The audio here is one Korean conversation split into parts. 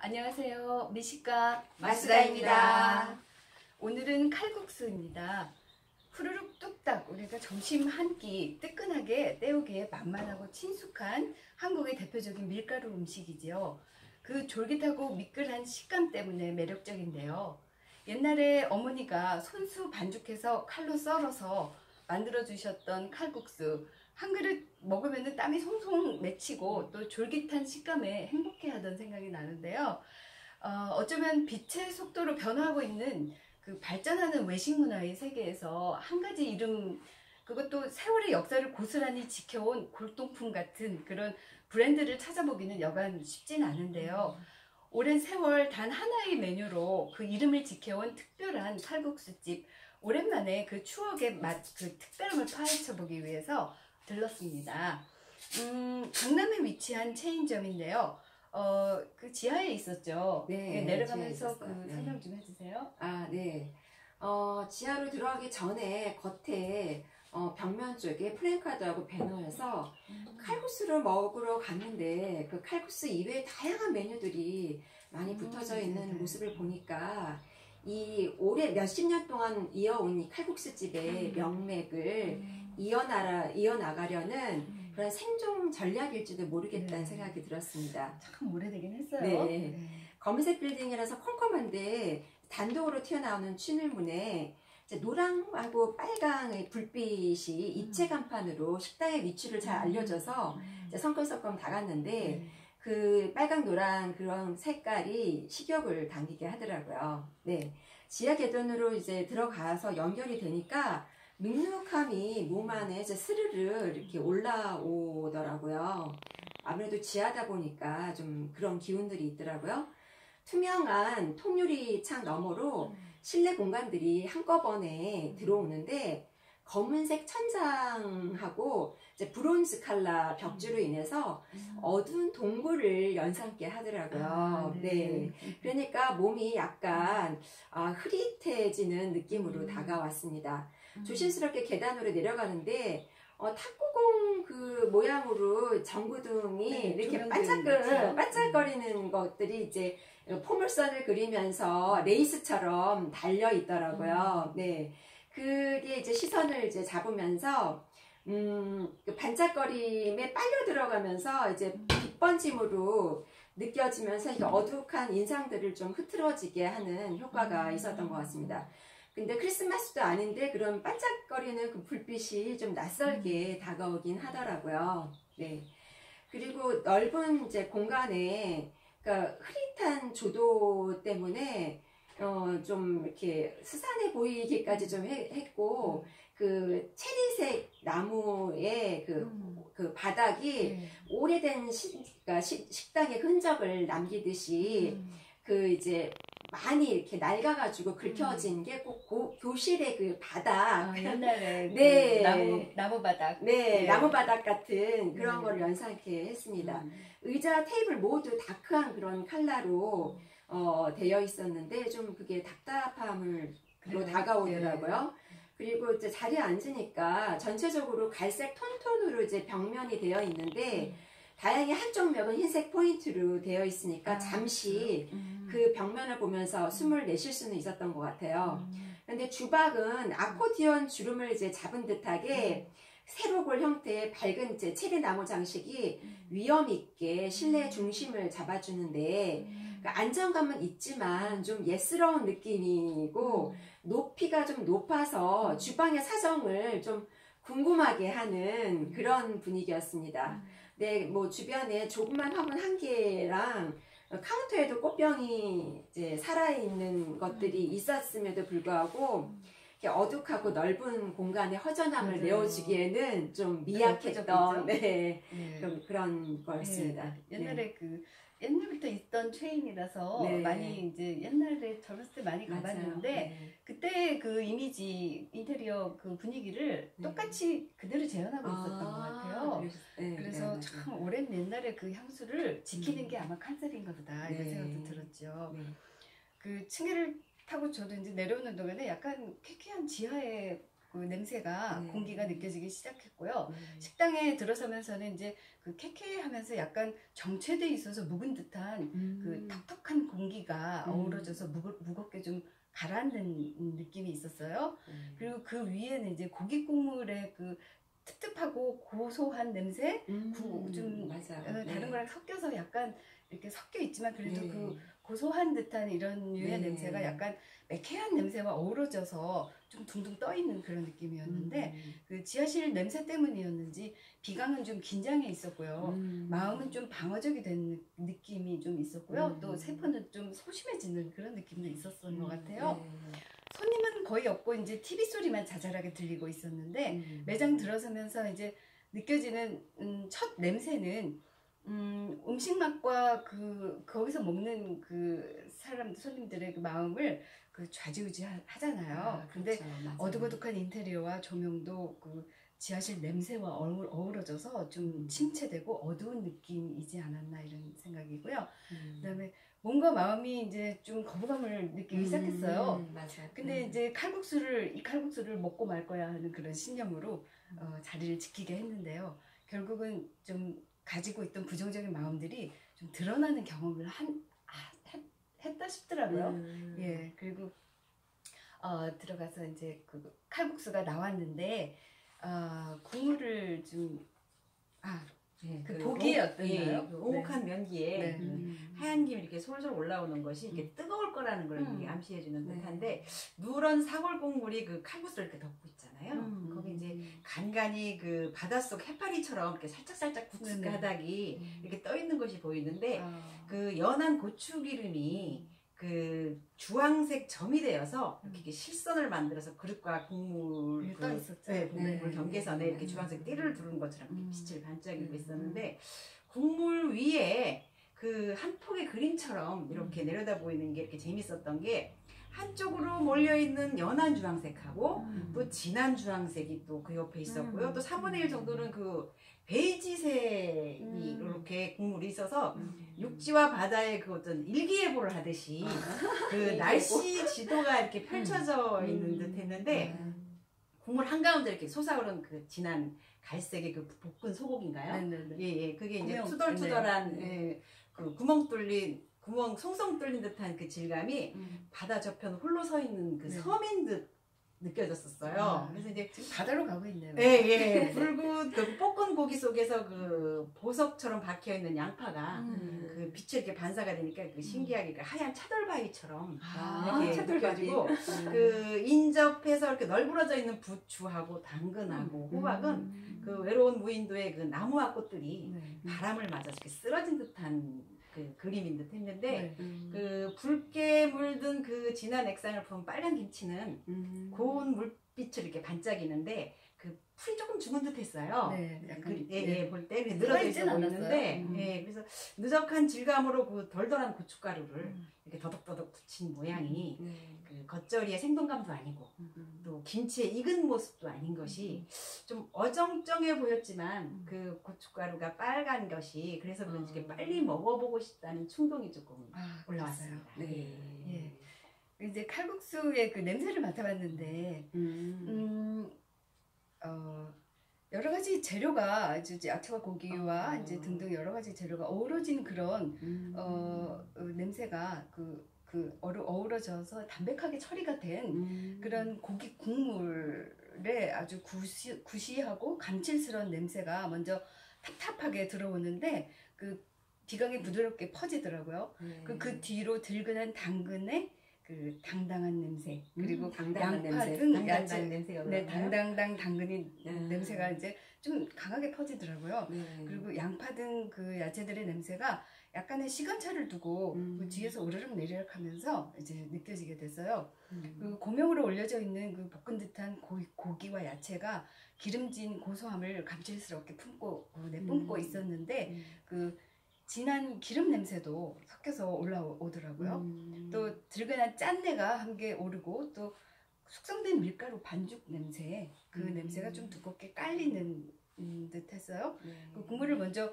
안녕하세요. 미식가 마스다입니다. 오늘은 칼국수입니다. 후루룩 뚝딱 우리가 점심 한 끼 뜨끈하게 때우기에 만만하고 친숙한 한국의 대표적인 밀가루 음식이지요. 그 졸깃하고 미끌한 식감 때문에 매력적인데요. 옛날에 어머니가 손수 반죽해서 칼로 썰어서 만들어 주셨던 칼국수, 한 그릇 먹으면 땀이 송송 맺히고 또 졸깃한 식감에 행복해하던 생각이 나는데요. 어쩌면 빛의 속도로 변화하고 있는 그 발전하는 외식 문화의 세계에서 한 가지 이름, 그것도 세월의 역사를 고스란히 지켜온 골동품 같은 그런 브랜드를 찾아보기는 여간 쉽진 않은데요. 오랜 세월 단 하나의 메뉴로 그 이름을 지켜온 특별한 칼국수집, 오랜만에 그 추억의 맛, 그 특별함을 파헤쳐보기 위해서 들렀습니다. 강남에 위치한 체인점인데요. 그 지하에 있었죠. 네, 내려가면서 지하에 그 있었어요. 설명 좀 해주세요. 네. 지하로 들어가기 전에 겉에 벽면 쪽에 플랜카드하고 배너에서 칼국수를 먹으러 갔는데 그 칼국수 이외에 다양한 메뉴들이 많이 붙어져 있는 네. 모습을 보니까 이 올해 몇십 년 동안 이어온 이 칼국수집의 명맥을 이어나가려는 그런 생존 전략일지도 모르겠다는 네. 생각이 들었습니다. 참 오래되긴 했어요. 네. 검은색 빌딩이라서 컴컴한데 단독으로 튀어나오는 춘울문에 이제 노랑하고 빨강의 불빛이 입체 간판으로 식당의 위치를 잘 알려줘서 이제 성큼성큼 다갔는데 그 빨강 노랑 그런 색깔이 식욕을 당기게 하더라고요. 네. 지하 계단으로 이제 들어가서 연결이 되니까 눅눅함이 몸 안에 이제 스르르 이렇게 올라오더라고요. 아무래도 지하다 보니까 좀 그런 기운들이 있더라고요. 투명한 통유리 창 너머로 실내 공간들이 한꺼번에 들어오는데 검은색 천장하고 이제 브론즈 칼라 벽주로 인해서 어두운 동굴을 연상케 하더라고요. 네. 그러니까 몸이 약간 흐릿해지는 느낌으로 다가왔습니다. 조심스럽게 계단으로 내려가는데 탁구공 그 모양으로 전구등이 이렇게 반짝거리는 것들이 이제 포물선을 그리면서 레이스처럼 달려 있더라고요. 네. 그게 이제 시선을 이제 잡으면서 그 반짝거림에 빨려 들어가면서 이제 빛번짐으로 느껴지면서 이렇게 어둑한 인상들을 좀 흐트러지게 하는 효과가 있었던 것 같습니다. 근데 크리스마스도 아닌데 그런 반짝거리는 그 불빛이 좀 낯설게 다가오긴 하더라고요. 네. 그리고 넓은 이제 공간에 그러니까 흐릿한 조도 때문에 좀 이렇게 스산해 보이기까지 좀 했고 그 체리색 나무의 그 바닥이 오래된 그러니까 식당의 흔적을 남기듯이 그 이제 많이 이렇게 낡아가지고 긁혀진 게 꼭 교실의 그 바닥. 옛날에 네. 그 나무 바닥. 네, 나무 바닥 같은 그런 걸 연상케 했습니다. 의자, 테이블 모두 다크한 그런 컬러로 되어 있었는데 좀 그게 답답함으로 다가오더라고요. 그리고 이제 자리에 앉으니까 전체적으로 갈색 톤으로 이제 벽면이 되어 있는데 다행히 한쪽 벽은 흰색 포인트로 되어 있으니까 잠시 그 벽면을 보면서 숨을 내쉴 수는 있었던 것 같아요. 근데 주박은 아코디언 주름을 이제 잡은 듯하게 세로골 형태의 밝은 이제 체리나무 장식이 위험 있게 실내 중심을 잡아주는데 그러니까 안정감은 있지만 좀 예스러운 느낌이고 높이가 좀 높아서 주방의 사정을 좀 궁금하게 하는 그런 분위기였습니다. 네, 뭐 주변에 조그만 화분 한 개랑 카운터에도 꽃병이 이제 살아있는 것들이 있었음에도 불구하고 이렇게 어둑하고 넓은 공간의 허전함을 내어주기에는 좀 미약했던 그런 거였습니다. 옛날에 옛날부터 있던 체인이라서 많이 이제 옛날에 젊었을 때 많이 가봤는데 그때 그 이미지 인테리어 그 분위기를 똑같이 그대로 재현하고 있었던 것 같아요. 그래서 참 오랜 옛날에 그 향수를 지키는 게 아마 컨셉인가 보다 이런 생각도 들었죠. 그 층계를 타고 저도 이제 내려오는 동안에 약간 쾌쾌한 지하의 그 냄새가 공기가 느껴지기 시작했고요. 식당에 들어서면서는 이제 그 쾌쾌하면서 약간 정체돼 있어서 묵은 듯한 그 턱턱한 어우러져서 무겁게 좀 가라앉는 느낌이 있었어요. 그리고 그 위에는 이제 고기 국물의 그 텁텁하고 고소한 냄새, 좀 맞아. 다른 네. 거랑 섞여서 약간 이렇게 섞여 있지만 그래도 네. 그 고소한 듯한 이런 유의 네. 냄새가 약간 매캐한 냄새와 어우러져서 좀 둥둥 떠 있는 그런 느낌이었는데 그 지하실 냄새 때문이었는지 비강은 좀 긴장해 있었고요. 마음은 좀 방어적이 된 느낌이 좀 있었고요. 또 세포는 좀 소심해지는 그런 느낌도 있었던 것 같아요. 네. 손님은 거의 없고 이제 TV 소리만 자잘하게 들리고 있었는데 매장 들어서면서 이제 느껴지는 첫 냄새는 음식 맛과 거기서 먹는 그 손님들의 그 마음을 그 좌지우지하잖아요. 근데 그렇죠. 맞아요. 어둑어둑한 인테리어와 조명도 그 지하실 냄새와 어우러져서 좀 침체되고 어두운 느낌이지 않았나 이런 생각이고요. 그다음에 뭔가 마음이 이제 좀 거부감을 느끼기 시작했어요. 맞아. 근데 이제 이 칼국수를 먹고 말 거야 하는 그런 신념으로 자리를 지키게 했는데요. 결국은 좀 가지고 있던 부정적인 마음들이 좀 드러나는 경험을 했다 싶더라고요. 예, 그리고 들어가서 이제 그 칼국수가 나왔는데 국물을 좀 네, 그 보기에 어땠나요? 그 오목한 면기에 네. 그 하얀 김이 이렇게 솔솔 올라오는 것이 이렇게 뜨거울 거라는 걸 이렇게 암시해 주는 네. 듯한데 누런 사골 국물이 그 칼국수를 이렇게 덮고 있잖아요. 거기 이제 간간이 그 바닷속 해파리처럼 이렇게 살짝 국수 네네. 가닥이 이렇게 떠 있는 것이 보이는데 아, 그 연한 고추기름이 그 주황색 점이 되어서 이렇게 실선을 만들어서 그릇과 국물 떠 있었죠. 네, 국물 네. 경계선에 이렇게 주황색 띠를 두른 것처럼 이렇게 빛을 반짝이고 음. 있었는데 국물 위에 그 한 폭의 그림처럼 이렇게 내려다 보이는 게 이렇게 재밌었던 게 한쪽으로 몰려 있는 연한 주황색하고 또 진한 주황색이 또 그 옆에 있었고요. 또 4분의 1 정도는 그 베이지색이 이렇게 국물이 있어서 육지와 바다의 그 어떤 일기예보를 하듯이 그 날씨 지도가 이렇게 펼쳐져 있는 듯 했는데 국물 한가운데 이렇게 솟아오른 그 진한 갈색의 그 볶은 소고기인가요? 네네네. 예, 그게 이제 구멍, 투덜투덜한 네. 예, 그 구멍 송송 뚫린 듯한 그 질감이 바다 저편 홀로 서 있는 그 네. 섬인 듯 느껴졌었어요. 그래서 이제 지금 바다로 가고 있네요. 예, 붉은 그 볶은 고기 속에서 그 보석처럼 박혀 있는 양파가 그 빛이 이렇게 반사가 되니까 그 신기하게 그 하얀 차돌바위처럼 이렇게 느껴지고 그 인접해서 이렇게 널브러져 있는 부추하고 당근하고 호박은 그 외로운 무인도의 그 나무와 꽃들이 네. 바람을 맞아서 이렇게 쓰러진 듯한 그 그림인 듯 했는데 네. 그 붉게 물든 그 진한 액상을 품 빨간 김치는 고운 물빛을 이렇게 반짝이는데 그 풀이 조금 죽은 듯했어요. 네, 약간, 볼 때 늘어져 살아있진 있어 보이는데, 않았어요. 예, 그래서 느적한 질감으로 그 덜덜한 고춧가루를 이렇게 더덕더덕 붙인 모양이 그 겉절이의 생동감도 아니고 또 김치의 익은 모습도 아닌 것이 좀 어정쩡해 보였지만 그 고춧가루가 빨간 것이 그래서 그런지 이렇게 빨리 먹어보고 싶다는 충동이 조금 올라왔습니다. 네. 예. 이제 칼국수의 그 냄새를 맡아봤는데, 여러 가지 재료가 이제 야채와 고기와 이제 등등 여러 가지 재료가 어우러진 그런 냄새가 어우러져서 담백하게 처리가 된 그런 고기 국물에 아주 구시하고 감칠스러운 냄새가 먼저 탑탑하게 들어오는데 그 비강이 부드럽게 퍼지더라고요. 그 뒤로 들근한 당근의 그 당당한 냄새 그리고 당당한 양파 냄새. 등 야채 냄새가 네, 그러나요? 당당당 당근이 냄새가 이제 좀 강하게 퍼지더라고요. 그리고 양파 등 그 야채들의 냄새가 약간의 시간차를 두고 그 뒤에서 오르륵 내리륵 하면서 이제 느껴지게 됐어요. 그 고명으로 올려져 있는 그 볶은 듯한 고기와 야채가 기름진 고소함을 감칠스럽게 내뿜고 있었는데 그 진한 기름 냄새도 섞여서 올라오더라고요. 또 들근한 짠내가 함께 오르고 또 숙성된 밀가루 반죽 냄새 그 냄새가 좀 두껍게 깔리는 듯 했어요. 그 국물을 먼저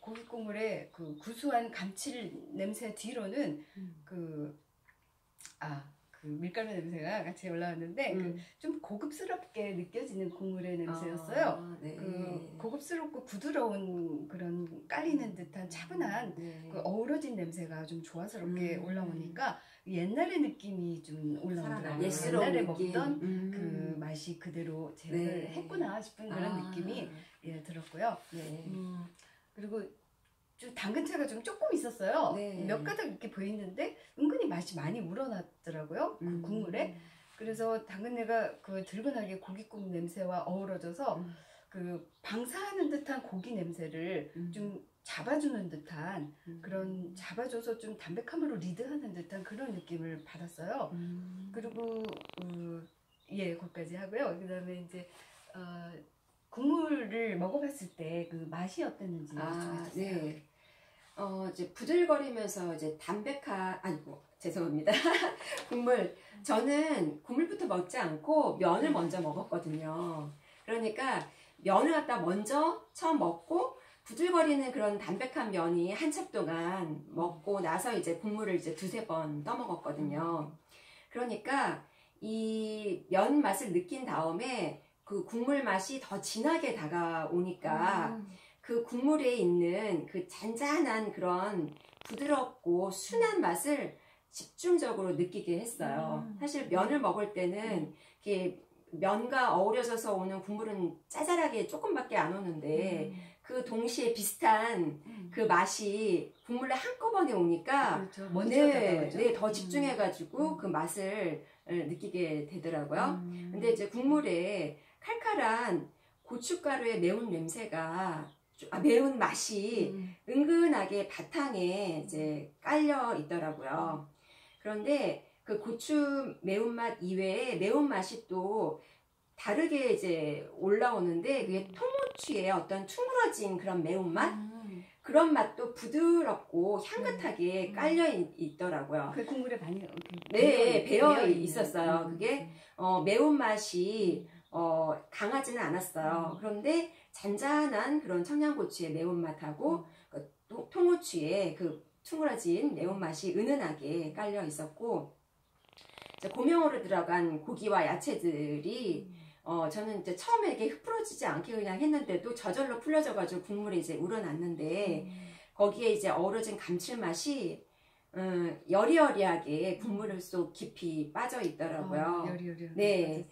고기 국물에 그 구수한 감칠 냄새 뒤로는 그 밀가루 냄새가 같이 올라왔는데 좀 고급스럽게 느껴지는 국물의 냄새였어요. 아, 네. 그 고급스럽고 부드러운 그런 깔리는 듯한 차분한 네. 그 어우러진 냄새가 좀 조화스럽게 올라오니까 옛날의 느낌이 좀 올라오더라고요. 예스러운 옛날에 느낌. 먹던 그 맛이 그대로 재현을 네. 했구나 싶은 그런 느낌이 들었고요. 네. 그리고 좀 당근차가 좀 조금 있었어요. 네. 몇 가닥 이렇게 보이는데 은근히 맛이 많이 우러났더라고요. 그 국물에. 그래서 당근내가 그 들근하게 고깃국 냄새와 어우러져서 그 방사하는 듯한 고기 냄새를 좀 잡아주는 듯한 그런 잡아줘서 좀 담백함으로 리드하는 듯한 그런 느낌을 받았어요. 그리고 예, 거기까지 하고요. 그다음에 이제 국물을 먹어봤을 때 그 맛이 어땠는지 좀 해주세요. 네. 이제 부들거리면서 이제 담백한, 아니고, 죄송합니다. 국물. 저는 국물부터 먹지 않고 면을 먼저 먹었거든요. 그러니까 면을 갖다 먼저 처음 먹고 부들거리는 그런 담백한 면이 한참 동안 먹고 나서 이제 국물을 이제 두세 번 떠먹었거든요. 그러니까 이 면 맛을 느낀 다음에 그 국물 맛이 더 진하게 다가오니까 그 국물에 있는 그 잔잔한 그런 부드럽고 순한 맛을 집중적으로 느끼게 했어요. 사실 면을 먹을 때는 이렇게 면과 어우러져서 오는 국물은 짜잘하게 조금밖에 안 오는데 그 동시에 비슷한 그 맛이 국물에 한꺼번에 오니까 그렇죠. 네, 더 집중해가지고 그 맛을 느끼게 되더라고요. 근데 이제 국물에 칼칼한 고춧가루의 매운 냄새가 매운 맛이 은근하게 바탕에 이제 깔려 있더라고요. 그런데 그 고추 매운맛 이외에 매운맛이 또 다르게 이제 올라오는데 그게 통후추의 어떤 퉁그러진 그런 매운맛? 그런 맛도 부드럽고 향긋하게 깔려 있더라고요. 그 국물에 많이 네, 배어 있었어요. 그게 매운맛이 강하지는 않았어요. 그런데 잔잔한 그런 청양고추의 매운맛하고 그 통후추의 그 퉁그러진 매운맛이 은은하게 깔려 있었고 고명으로 들어간 고기와 야채들이 저는 이제 처음에 이게 흩뿌러지지 않게 그냥 했는데도 저절로 풀려져가지고 국물이 이제 우러났는데 거기에 이제 어우러진 감칠맛이 여리여리하게 국물 속 깊이 빠져 있더라고요. 여리여리. 네.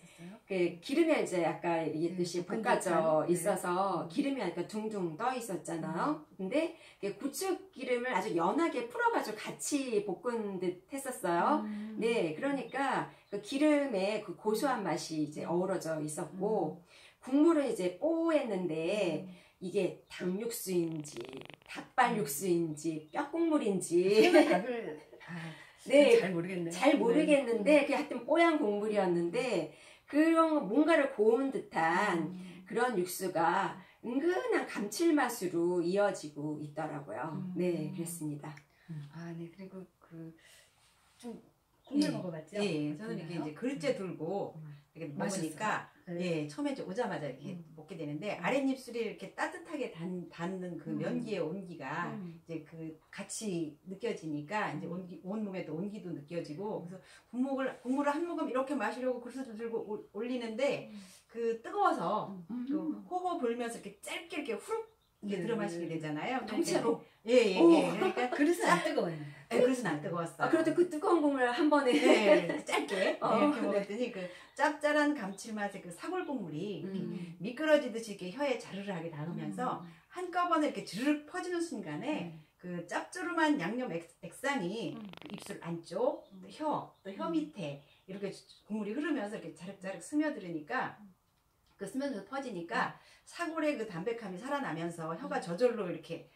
그 기름에 이제 아까 얘기했듯이 볶아져 있어서 기름이 약간 둥둥 떠 있었잖아요. 근데 고추 기름을 아주 연하게 풀어가지고 같이 볶은 듯 했었어요. 네, 그러니까 그 기름에 그 고소한 맛이 이제 어우러져 있었고 국물은 이제 뽀했는데 이게 닭육수인지 닭발육수인지 뼈국물인지 네, 잘 모르겠네요. 잘 모르겠는데 그게 하여튼 뽀얀 국물이었는데 그런 뭔가를 고운 듯한 그런 육수가 은근한 감칠맛으로 이어지고 있더라고요. 네, 그랬습니다. 네, 그리고 좀 국물 먹어봤죠? 예, 저는 이렇게 이제 그릇째 들고 이렇게 먹으니까 예, 처음에 이제 오자마자 이렇게 먹게 되는데 아랫입술이 이렇게 따뜻하게 닿는 그 면기의 온기가 이제 그 같이 느껴지니까 이제 온 몸에도 온기도 느껴지고 그래서 국물을 한 모금 이렇게 마시려고 그릇을 들고 올리는데 그 뜨거워서 그 호호 불면서 이렇게 짧게 이렇게 후룩 이렇게 들어 마시게 되잖아요. 통째로. 예. 그러니까 그릇은 안 뜨거워요. 네, 그릇은 안 뜨거웠어요. 그래도 그 뜨거운 국물을 한 번에 네, 짧게 이렇게 먹었더니 그 짭짤한 감칠맛의 그 사골 국물이 미끄러지듯이 이렇게 혀에 자르르하게 닿으면서 한꺼번에 이렇게 주르륵 퍼지는 순간에 그 짭조름한 양념 액상이 그 입술 안쪽, 또 혀 밑에 이렇게 국물이 흐르면서 이렇게 자륵자륵 스며들으니까 그 스며들면서 퍼지니까 사골의 그 담백함이 살아나면서 혀가 저절로 이렇게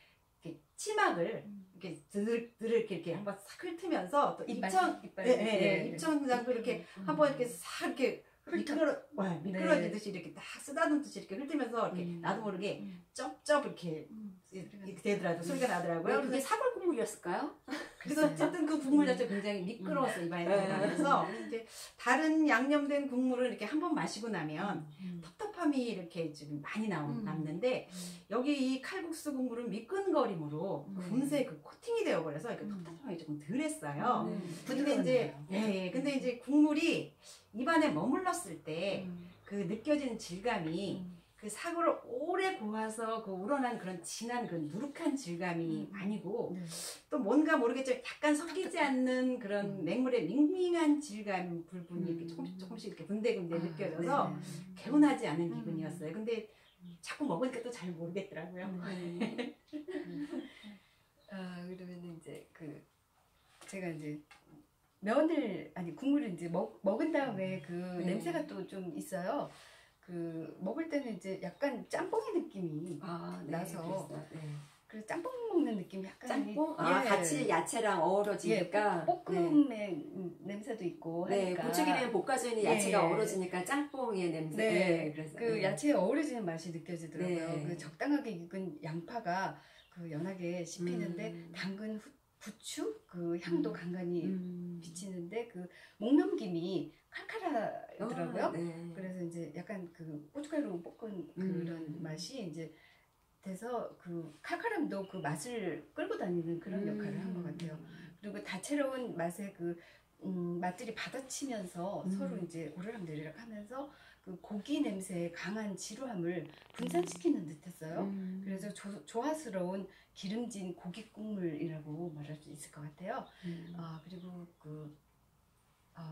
치막을 이렇게 이렇게 한번 싹 훑으면서 또 입천장도 이렇게 한번 이렇게 싹 이렇게 미끄러지듯이 이렇게 딱 쓰다듬듯이 이렇게 훑으면서 이렇게 나도 모르게 쩝쩝 이렇게 되더라고요. 소리가 나더라고요. 그게 사골 국물이었을까요? 그래서 어쨌든 그 국물 자체가 굉장히 미끄러워서 입안에 들어가면서 이제 다른 양념된 국물을 이렇게 한번 마시고 나면 답답함이 이렇게 지금 많이 남는데 여기 이 칼국수 국물은 미끈거림으로 금세 그 코팅이 되어버려서 이렇게 답답함이 조금 덜했어요. 근데 이제 근데 이제 국물이 입안에 머물렀을 때 그 느껴지는 질감이 그 사골을 오래 고아서 그 우러난 그런 진한 그 누룩한 질감이 아니고 또 뭔가 모르겠지만 약간 섞이지 않는 그런 맹물의 밍밍한 질감 부분이 이렇게 조금씩 이렇게 군데군데 느껴져서 개운하지 않은 기분이었어요. 근데 자꾸 먹으니까 또 잘 모르겠더라고요. 그러면 이제 그 제가 이제 국물을 이제 먹은 다음에 그 냄새가 또 좀 있어요. 그 먹을 때는 이제 약간 짬뽕의 느낌이 나서 그래서 짬뽕 먹는 느낌이 약간 짬뽕? 같이 야채랑 어우러지니까 볶음의 냄새도 있고 하니까 고추기름에 볶아져 있는 야채가 어우러지니까 짬뽕의 냄새. 그래서 그 야채에 어우러지는 맛이 느껴지더라고요. 그 적당하게 익은 양파가 그 연하게 씹히는데 당근 부추 그 향도 간간히 비치는데 그 목 넘김이 칼칼하더라고요. 그래서 이제 약간 그 고춧가루 볶은 그런 맛이 이제 돼서 그 칼칼함도 그 맛을 끌고 다니는 그런 역할을 한 것 같아요. 그리고 다채로운 맛의 그 맛들이 받아치면서 서로 이제 오르락내리락 하면서 그 고기 냄새의 강한 지루함을 분산시키는 듯했어요. 그래서 조화스러운 기름진 고기 국물이라고 말할 수 있을 것 같아요. 그리고 그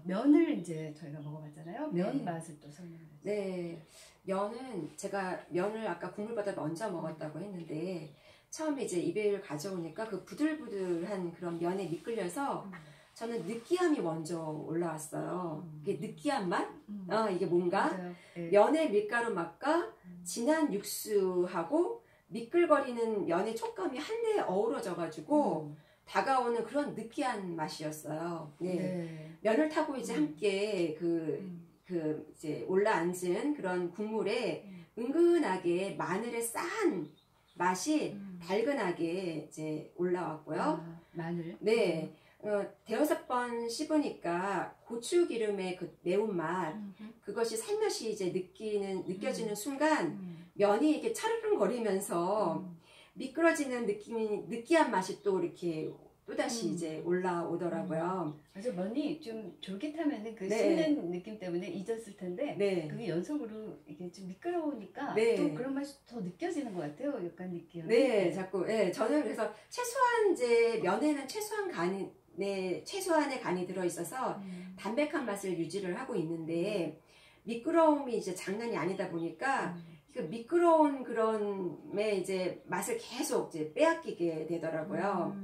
면을 이제 저희가 먹어봤잖아요. 면 맛을 또 설명해 주세요. 네, 면은 제가 면을 아까 국물보다 먼저 먹었다고 했는데 처음에 이제 입에 가져오니까 그 부들부들한 그런 면에 미끌려서 저는 느끼함이 먼저 올라왔어요. 이게 느끼한 맛? 이게 뭔가 면의 밀가루 맛과 진한 육수하고 미끌거리는 면의 촉감이 한데 어우러져가지고 다가오는 그런 느끼한 맛이었어요. 면을 타고 이제 함께 이제 올라앉은 그런 국물에 은근하게 마늘의 싸한 맛이 달근하게 이제 올라왔고요. 마늘. 네. 대여섯 번 씹으니까 고추 기름의 그 매운맛 그것이 살며시 이제 느껴지는 순간 면이 이렇게 차르릉거리면서 미끄러지는 느끼한 맛이 또 이렇게 또다시 이제 올라오더라고요. 그래서 면이 좀 졸깃하면은 그 씹는 느낌 때문에 잊었을 텐데 그게 연속으로 이게 좀 미끄러우니까 또 그런 맛이 더 느껴지는 것 같아요. 약간 느끼함. 자꾸 저는 그래서 최소한 이제 면에는 최소한의 간이 들어 있어서 담백한 맛을 유지를 하고 있는데 미끄러움이 이제 장난이 아니다 보니까 그 미끄러운 그런에 이제 맛을 계속 이제 빼앗기게 되더라고요.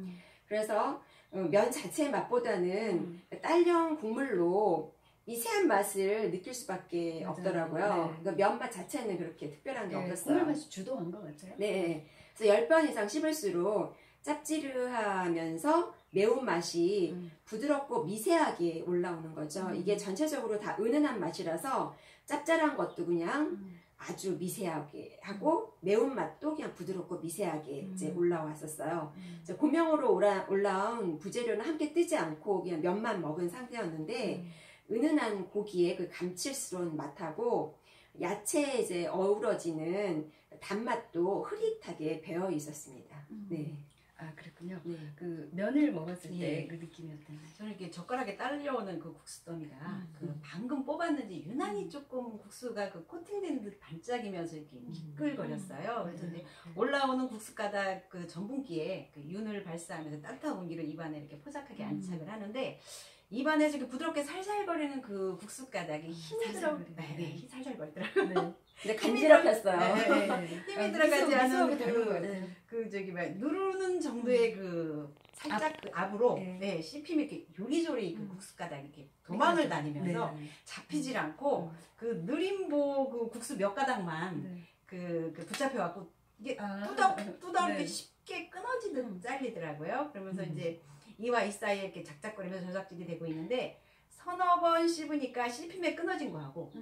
그래서 면 자체의 맛보다는 딸려 국물로 미세한 맛을 느낄 수밖에 없더라고요. 그러니까 면맛 자체는 그렇게 특별한 게 없었어요. 국물 맛이 주도한 것 같아요. 그래서 10번 이상 씹을수록 짭지르하면서 매운맛이 부드럽고 미세하게 올라오는 거죠. 이게 전체적으로 다 은은한 맛이라서 짭짤한 것도 그냥 아주 미세하게 하고 매운맛도 그냥 부드럽고 미세하게 이제 올라왔었어요. 고명으로 올라온 부재료는 함께 뜨지 않고 그냥 면만 먹은 상태였는데 은은한 고기의 그 감칠스러운 맛하고 야채에 이제 어우러지는 단맛도 흐릿하게 배어 있었습니다. 그랬군요. 그 면을 먹었을 때 그 느낌이었다면 저는 이렇게 젓가락에 딸려오는 그 국수 더미가 그 방금 뽑았는지 유난히 조금 국수가 그 코팅된 듯 반짝이면서 이렇게 미끌거렸어요. 그래서 이제 올라오는 국수 가닥 그 전분기에 그 윤을 발사하면서 따뜻한 공기를 입안에 이렇게 포착하게 안착을 하는데 입안에서 이렇게 부드럽게 살살거리는 그 국수 가닥이 힘이 살살거리더라고요. 근데 간지럽혔어요. 힘이 들어가지 않은 누르는 정도의 그 살짝 그 압으로 씹힘이 이렇게 요리조리 그 국수 가닥이 이렇게 도망을 다니면서 잡히질 않고 그 느림보 그 국수 몇 가닥만 그 붙잡혀갖고 이게 뚜덕 이렇게 쉽게 끊어지듯 잘리더라고요. 그러면서 이제 이와 이 사이에 이렇게 작작거리면서 저작질이 되고 있는데 서너 번 씹으니까 씹힘에 끊어진 거하고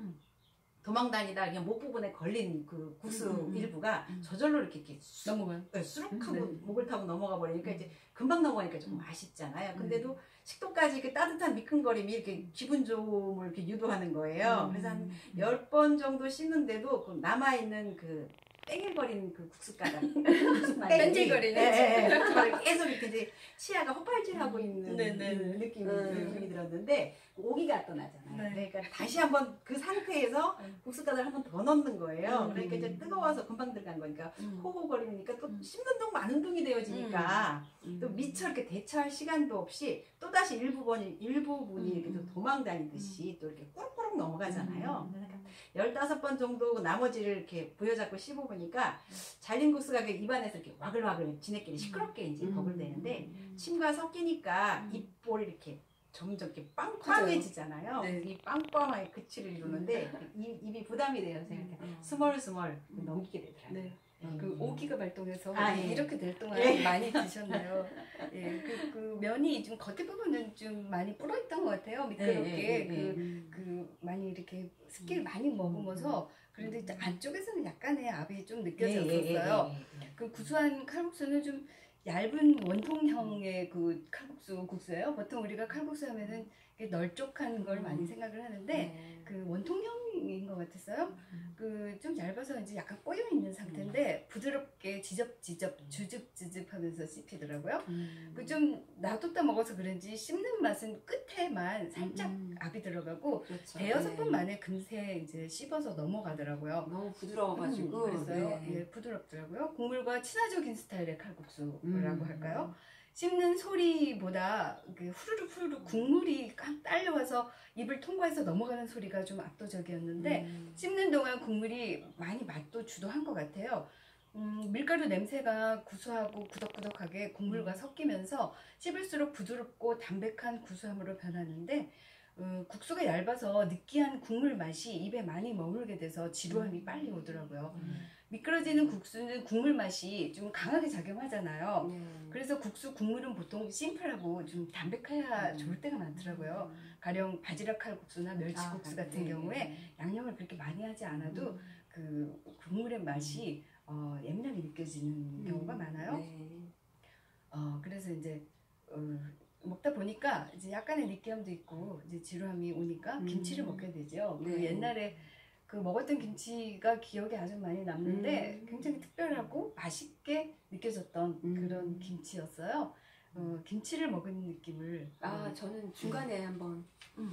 도망다니다 그냥 목 부분에 걸린 그 국수 일부가 저절로 이렇게 넘어가요. 수룩하고 목을 타고 넘어가 버리니까 이제 금방 넘어가니까 조금 아쉽잖아요. 근데도 식도까지 이렇게 따뜻한 미끈거림이 이렇게 기분 좋음을 이렇게 유도하는 거예요. 그래서 한 10번 정도 씻는데도 그 남아있는 그 땡일거리는 그 국수가루 뺀질거리는 계속 이렇게 이제 치아가 헛발질하고 있는 느낌이 들었는데 오기가 또 나잖아요. 그러니까 다시 한번 그 상태에서 국수가루를 한 번 더 넣는 거예요. 그러니까 이제 뜨거워서 금방 들어간 거니까 호호거리니까 또 씹는 동 마는 동이 되어지니까 또 미처 이렇게 대처할 시간도 없이 또 다시 일부분이 이렇게 또 도망다니듯이 또 이렇게 꾸룩꾸룩 넘어가잖아요. 그러니까 15번 정도 나머지를 이렇게 부여잡고 씹어보니까 잘린 국수가 그 입안에서 이렇게 와글와글 지네끼리 시끄럽게 이제 버글대는데 침과 섞이니까 입볼이 이렇게 점점 이렇게 빵빵해지잖아요. 이 빵빵하게 그치를 이루는데 입이 부담이 돼요. 이렇게 스멀스멀 넘기게 되더라고요. 그 오기가 발동해서 예. 이렇게 될 동안 많이 드셨네요. 예, 그 면이 좀 겉에 부분은 좀 많이 불어있던 것 같아요. 미끄럽게 그 많이 이렇게 습기를 많이 머금어서 그런데 이제 안쪽에서는 약간의 압이 좀 느껴졌었어요. 그 구수한 칼국수는 좀 얇은 원통형의 그 국수예요. 보통 우리가 칼국수 하면은 널쩍한 걸 많이 생각을 하는데 그 원통형인 것 같았어요. 그 좀 얇아서 이제 약간 꼬여 있는 상태인데 부드럽게 주즙주즙하면서 씹히더라고요. 그 좀 놔뒀다 먹어서 그런지 씹는 맛은 끝에만 살짝 압이 들어가고 대여섯 번 만에 금세 이제 씹어서 넘어가더라고요. 너무 부드러워가지고 그랬어요. 예, 부드럽더라고요. 국물과 친화적인 스타일의 칼국수라고 할까요? 씹는 소리보다 그 후루룩 국물이 꽉 딸려와서 입을 통과해서 넘어가는 소리가 좀 압도적이었는데 씹는 동안 국물이 많이 맛도 주도한 것 같아요. 밀가루 냄새가 구수하고 구덕구덕하게 국물과 섞이면서 씹을수록 부드럽고 담백한 구수함으로 변하는데 국수가 얇아서 느끼한 국물 맛이 입에 많이 머물게 돼서 지루함이 빨리 오더라고요. 미끄러지는 국수는 국물 맛이 좀 강하게 작용하잖아요. 그래서 국물은 보통 심플하고 좀 담백해야 좋을 때가 많더라고요. 가령 바지락 칼국수나 멸치국수 같은 경우에 양념을 그렇게 많이 하지 않아도 그 국물의 맛이 예민하게 느껴지는 경우가 많아요. 그래서 이제 먹다 보니까 이제 약간의 느끼함도 있고 이제 지루함이 오니까 김치를 먹게 되죠. 그 옛날에 그 먹었던 김치가 기억에 아주 많이 남는데 굉장히 특별하고 맛있게 느껴졌던 그런 김치였어요. 김치를 먹은 느낌을 저는 중간에 한번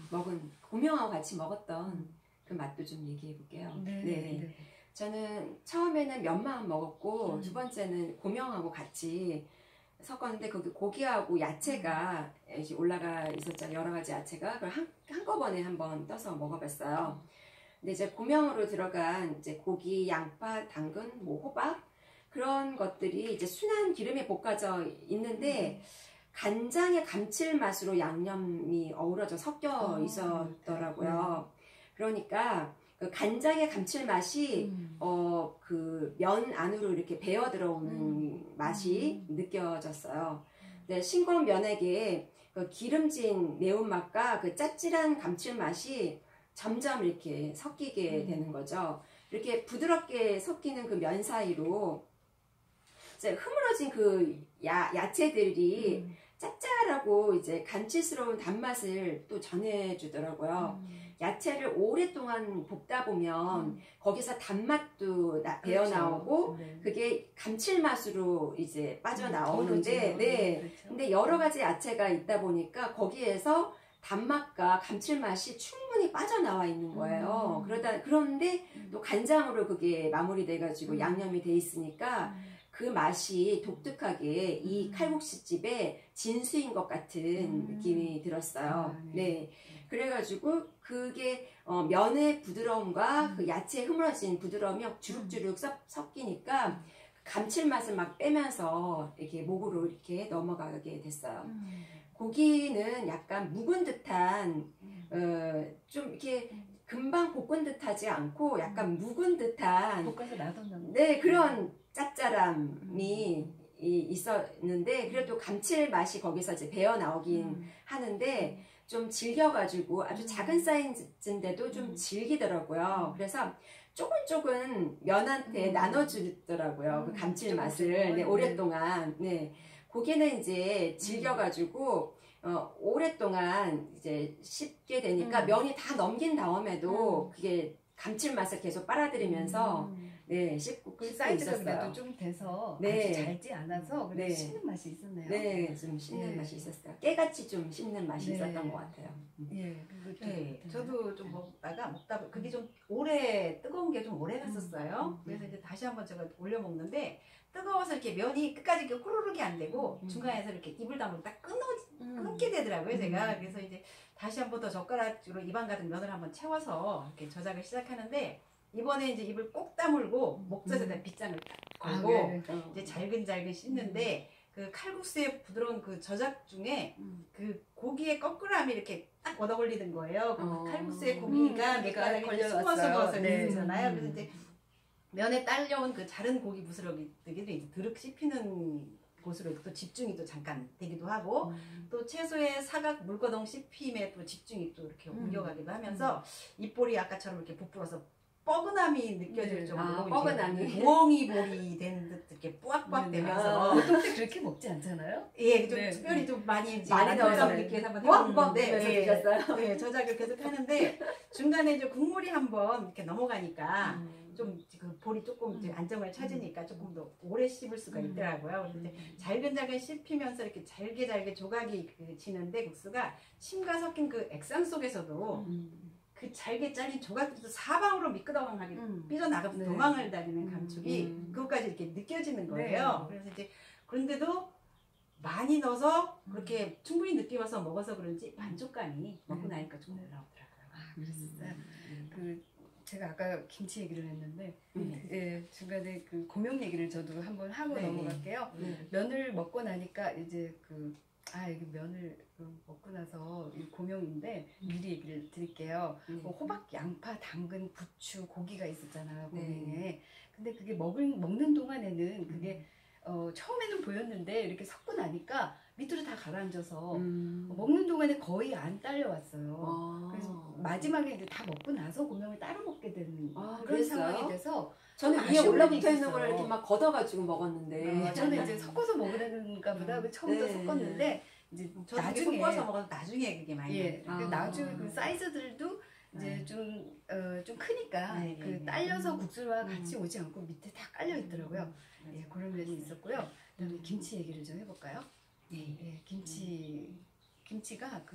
먹은 고명하고 같이 먹었던 그 맛도 좀 얘기해 볼게요. 네. 저는 처음에는 면만 먹었고 두 번째는 고명하고 같이 섞었는데 거기 고기하고 야채가 이제 올라가 있었잖아요. 여러 가지 야채가 그걸 한꺼번에 한번 떠서 먹어봤어요. 근데 이제 고명으로 들어간 이제 고기, 양파, 당근, 뭐 호박 그런 것들이 이제 순한 기름에 볶아져 있는데 간장의 감칠맛으로 양념이 어우러져 섞여 있었더라고요. 그러니까 그 간장의 감칠맛이 그 면 안으로 이렇게 배어 들어오는 맛이 느껴졌어요. 근데 싱거운 면에게 그 기름진 매운맛과 그 짭짤한 감칠맛이 점점 이렇게 섞이게 되는 거죠. 이렇게 부드럽게 섞이는 그 면 사이로 이제 흐물어진 그 야채들이 짭짤하고 이제 간칠스러운 단맛을 또 전해주더라고요. 야채를 오랫동안 볶다 보면 거기서 단맛도 배어 나오고 그게 감칠맛으로 이제 빠져나오는데 근데 여러 가지 야채가 있다 보니까 거기에서 단맛과 감칠맛이 충분히 빠져나와 있는 거예요. 그런데 또 간장으로 그게 마무리돼가지고 양념이 돼 있으니까 그 맛이 독특하게 이 칼국수집의 진수인 것 같은 느낌이 들었어요. 네. 그래가지고 그게 면의 부드러움과 그 야채의 흐물어진 부드러움이 주룩주룩 섞이니까 감칠맛을 막 빼면서 이렇게 목으로 이렇게 넘어가게 됐어요. 고기는 약간 묵은 듯한 좀 이렇게 금방 볶은 듯하지 않고 약간 묵은 듯한 볶아서 놔뒀나 네 그런 짭짤함이 있었는데 그래도 감칠맛이 거기서 이제 배어 나오긴 하는데 좀 질겨가지고 아주 작은 사이즈인데도 좀 질기더라고요. 그래서 조금 면한테 나눠주더라고요. 그 감칠맛을. 네, 오랫동안. 네. 고기는 이제 질겨가지고, 오랫동안 이제 씹게 되니까 면이 다 넘긴 다음에도 그게 감칠맛을 계속 빨아들이면서 네, 씹고 그 씹고 사이즈가 있었어요. 그래도 좀 돼서 네. 아주 잘지 않아서 그래도 네. 씹는 맛이 있었네요. 네, 좀 씹는 예. 맛이 있었어요. 깨같이 좀 씹는 맛이 네. 있었던 것 같아요. 예, 그것도 네, 괜찮아요. 저도 좀 먹다 그게 좀 오래 뜨거운 게 좀 오래 갔었어요. 그래서 이제 다시 한번 제가 올려 먹는데 뜨거워서 이렇게 면이 끝까지 이렇게 후루룩이 안 되고 중간에서 이렇게 입을 다물고 딱 끊게 되더라고요, 제가. 그래서 이제 다시 한번 더 젓가락으로 입안 가득 면을 한번 채워서 이렇게 저작을 시작하는데 이번에 이제 입을 꼭 다물고 목젖에다 빗장을 딱 걸고 네. 이제 잘근잘근 씻는데 그 칼국수의 부드러운 그 저작 중에 그 고기의 거꾸람이 이렇게 딱 얻어 걸리는 거예요. 그 칼국수의 고기가 밑바닥에 걸려왔어요. 숨어서 있잖아요. 그래서 이제 면에 딸려온 그 자른 고기 부스러기들이 이제 드륵 씹히는 곳으로 또 집중이 또 잠깐 되기도 하고 또 채소의 사각 물거동 씹힘에 또 집중이 또 이렇게 옮겨가기도 하면서 입볼이 아까처럼 이렇게 부풀어서 뻐근함이 느껴질 네. 정도로 뻐근함이. 이렇게 부엉이 볼이 된 듯 이렇게 뿌악뿌악 되면서 보통 때 그렇게 먹지 않잖아요? 예, 좀 네. 특별히 좀 많이 넣어서 이렇게 한번 뻑뻑 해봤는데 되면서 예, 드셨어요? 네, 저작을 계속 하는데 중간에 이제 국물이 한번 이렇게 넘어가니까 좀 그 볼이 조금 이제 안정을 찾으니까 조금 더 오래 씹을 수가 있더라고요. 그래서 이제 잘근잘근 씹히면서 이렇게 잘게 조각이 그 지는데 국수가 침과 섞인 그 액상 속에서도 그 잘게 잘린 조각들도 사방으로 미끄덩하게 삐져나가서 네. 도망을 다니는 감촉이 그것까지 이렇게 느껴지는 거예요. 그래서 이제 그런데도 많이 넣어서 그렇게 충분히 늦게 와서 먹어서 그런지 만족감이 먹고 나니까 좀 올라오더라고요. 아, 그랬어요. 그 제가 아까 김치 얘기를 했는데 예, 중간에 그 고명 얘기를 저도 한번 하고 네. 넘어갈게요. 면을 먹고 나니까 이제 여기 면을 먹고 나서 이 고명인데 미리 얘기를 드릴게요. 뭐 호박, 양파, 당근, 부추, 고기가 있었잖아요. 고명에. 근데 그게 먹는 동안에는 그게 처음에는 보였는데 이렇게 섞고 나니까 밑으로 다 가라앉아서 먹는 동안에 거의 안 딸려왔어요. 그래서 마지막에 이제 다 먹고 나서 고명을 따로 먹게 되는 그런 그랬어요? 상황이 돼서 저는 위에 아쉬운 올라붙어 면이 있는 걸 이렇게 있었어요. 막 걷어가지고 먹었는데. 저는 이제 섞어서 먹으려는가 보다 처음부터 네. 섞었는데 이제 저도 나중에 섞어서 먹어서 나중에 그게 많이 예, 나더라고요. 나중에 그 사이즈들도 이제 좀 크니까 네, 그 네, 네. 김치와 국수와 같이 오지 않고 밑에 다 깔려 있더라고요. 예, 그런 면이 있었고요. 그다음에 김치 얘기를 좀 해볼까요? 예, 김치가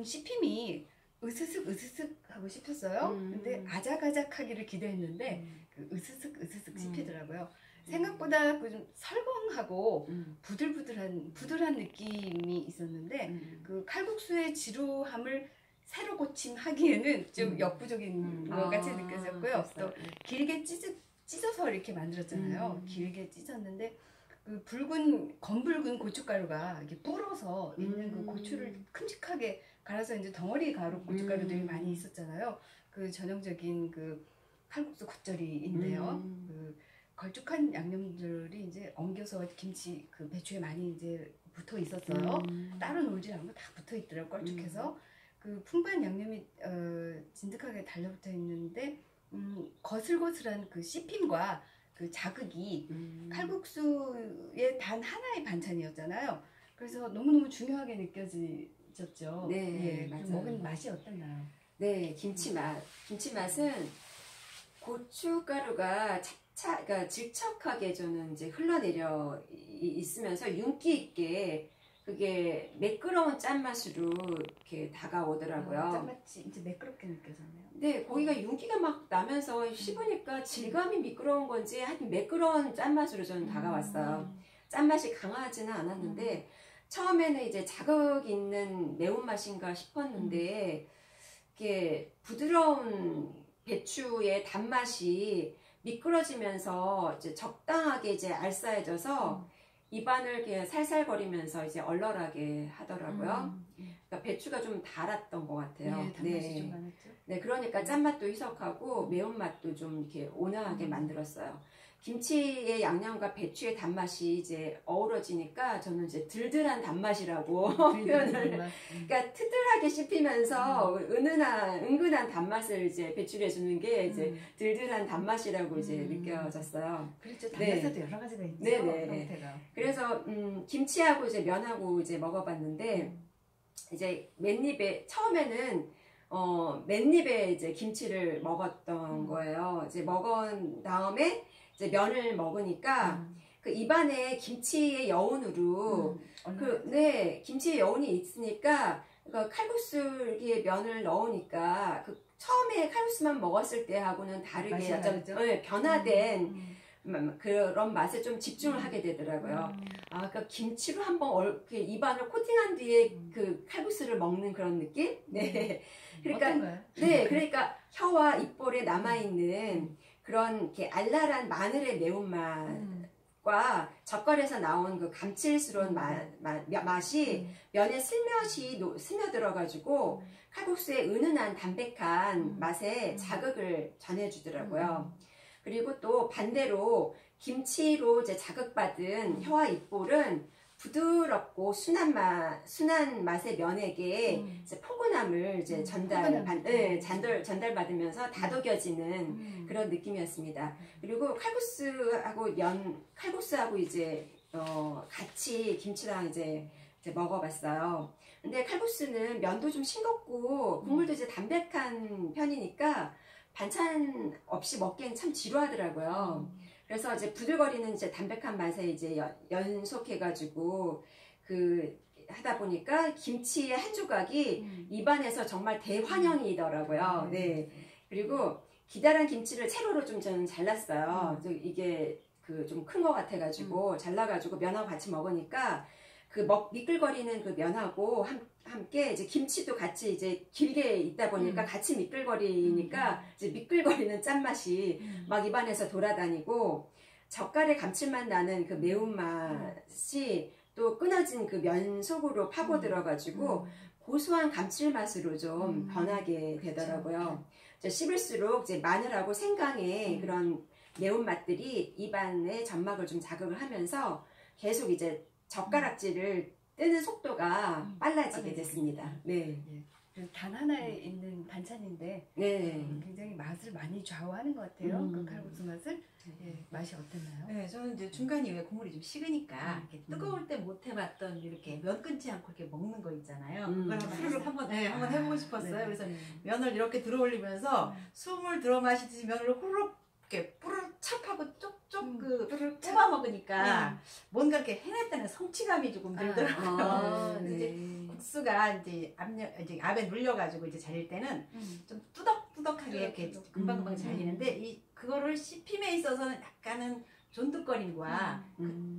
씹힘이 으스슥 하고 씹혔어요. 근데 아작아작하기를 기대했는데 그 으스슥 씹히더라고요. 생각보다 좀 설렁하고 부들부들한 느낌이 있었는데 그 칼국수의 지루함을 새로 고침하기에는 좀 역부족인 것 같이 느껴졌고요. 또 길게 찢어서 이렇게 만들었잖아요. 길게 찢었는데 그 검붉은 고춧가루가 이렇게 불어서 있는 그 고추를 큼직하게 갈아서 이제 덩어리 가루 고춧가루들이 많이 있었잖아요. 그 전형적인 그 칼국수 겉절이인데요. 그 걸쭉한 양념들이 이제 엉겨서 김치 그 배추에 많이 이제 붙어 있었어요. 따로 놀지 않고 다 붙어 있더라고 걸쭉해서 그 풍부한 양념이 진득하게 달려붙어 있는데 거슬거슬한 그 씹힘과 그 자극이 칼국수의 단 하나의 반찬이었잖아요. 그래서 너무너무 중요하게 느껴졌죠. 네, 예, 맞아요. 먹은 맛이 어땠나요? 네, 김치 맛은 고춧가루가 그러니까 질척하게 저는 이제 흘러내려 있으면서 윤기 있게 그게 매끄러운 짠맛으로 이렇게 다가오더라고요. 짠맛이 이제 매끄럽게 느껴졌네요. 네, 고기가 윤기가 막 나면서 씹으니까 질감이 미끄러운 건지 하여튼 매끄러운 짠맛으로 저는 다가왔어요. 짠맛이 강하지는 않았는데 처음에는 이제 자극 있는 매운맛인가 싶었는데 이게 부드러운 배추의 단맛이 미끄러지면서 이제 적당하게 이제 알싸해져서 입안을 이렇게 살살거리면서 이제 얼얼하게 하더라고요. 그러니까 배추가 좀 달았던 것 같아요. 네, 단맛이 좀 많았죠. 네, 그러니까 짠맛도 희석하고 매운맛도 좀 이렇게 온화하게 만들었어요. 김치의 양념과 배추의 단맛이 이제 어우러지니까 저는 이제 들들한 단맛이라고 표현을. 그러니까 트들하게 씹히면서 은근한 단맛을 이제 배출해 주는 게 이제 들들한 단맛이라고 이제 느껴졌어요. 그렇죠. 네. 단맛에도 여러 가지가 있죠. 네네. 형태가. 그래서 김치하고 이제 면하고 이제 먹어봤는데 이제 맨입에 처음에는 맨입에 이제 김치를 먹었던 거예요. 이제 먹은 다음에 이제 면을 먹으니까 그 입안에 김치의 여운으로 김치의 여운이 있으니까 그 칼국수에 면을 넣으니까 그 처음에 칼국수만 먹었을 때하고는 다르게 맛이 약간 다르죠? 변화된 그런 맛에 좀 집중을 하게 되더라고요. 아, 그러니까 김치로 한번 이렇게 입안을 코팅한 뒤에 그 칼국수를 먹는 그런 느낌? 네. 그러니까 어떤가요? 네, 그러니까 혀와 입볼에 남아 있는 그런 이렇게 알랄한 마늘의 매운맛과 젓갈에서 나온 그 감칠스러운 맛이 면에 슬며시 스며들어가지고 칼국수의 은은한 담백한 맛에 자극을 전해주더라고요. 그리고 또 반대로 김치로 이제 자극받은 혀와 입볼은 부드럽고 순한 맛의 면에게 이제 포근함을 이제 전달받으면서 다독여지는 그런 느낌이었습니다. 그리고 칼국수하고 이제 같이 김치랑 이제 먹어봤어요. 근데 칼국수는 면도 좀 싱겁고 국물도 이제 담백한 편이니까 반찬 없이 먹기엔 참 지루하더라고요. 그래서 이제 부들거리는 이제 담백한 맛에 이제 연속해가지고 하다 보니까 김치의 한 조각이 입안에서 정말 대환영이더라고요. 네. 그리고 기다란 김치를 세로로 좀 저는 잘랐어요. 이게 좀 큰 거 같아가지고 잘라가지고 면하고 같이 먹으니까 미끌거리는 그 면하고 함께 이제 김치도 같이 이제 길게 있다 보니까 같이 미끌거리니까 이제 미끌거리는 짠맛이 막 입안에서 돌아다니고 젓갈의 감칠맛 나는 그 매운맛이 또 끊어진 그 면 속으로 파고들어가지고 고소한 감칠맛으로 좀 변하게 되더라고요. 씹을수록 이제 마늘하고 생강의 그런 매운맛들이 입안의 점막을 좀 자극을 하면서 계속 이제 젓가락질을 뜨는 속도가 빨라지게 됐습니다. 네. 단 하나에 있는 반찬인데 네. 굉장히 맛을 많이 좌우하는 것 같아요. 그 칼국수 맛을. 맛이 어땠나요? 네, 저는 이제 중간에 왜 국물이 좀 식으니까 이렇게 뜨거울 때 못 해봤던 이렇게 면 끊지 않고 이렇게 먹는 거 있잖아요. 그걸 한번 해보고 싶었어요. 네. 그래서 면을 이렇게 들어올리면서 숨을 들어 마시듯이 면을 후루룩 이렇게 뿌르륵 찹하고 쪽쪽 뽑아 먹으니까 뭔가 이렇게 해냈다는 성취감이 조금 들더라고요. 이제 국수가 이제 압에 눌려가지고 이제 잘릴 때는 좀 뚜덕뚜덕하게 이렇게 금방금방 잘리는데 그거를 씹힘에 있어서는 약간은 존득거림과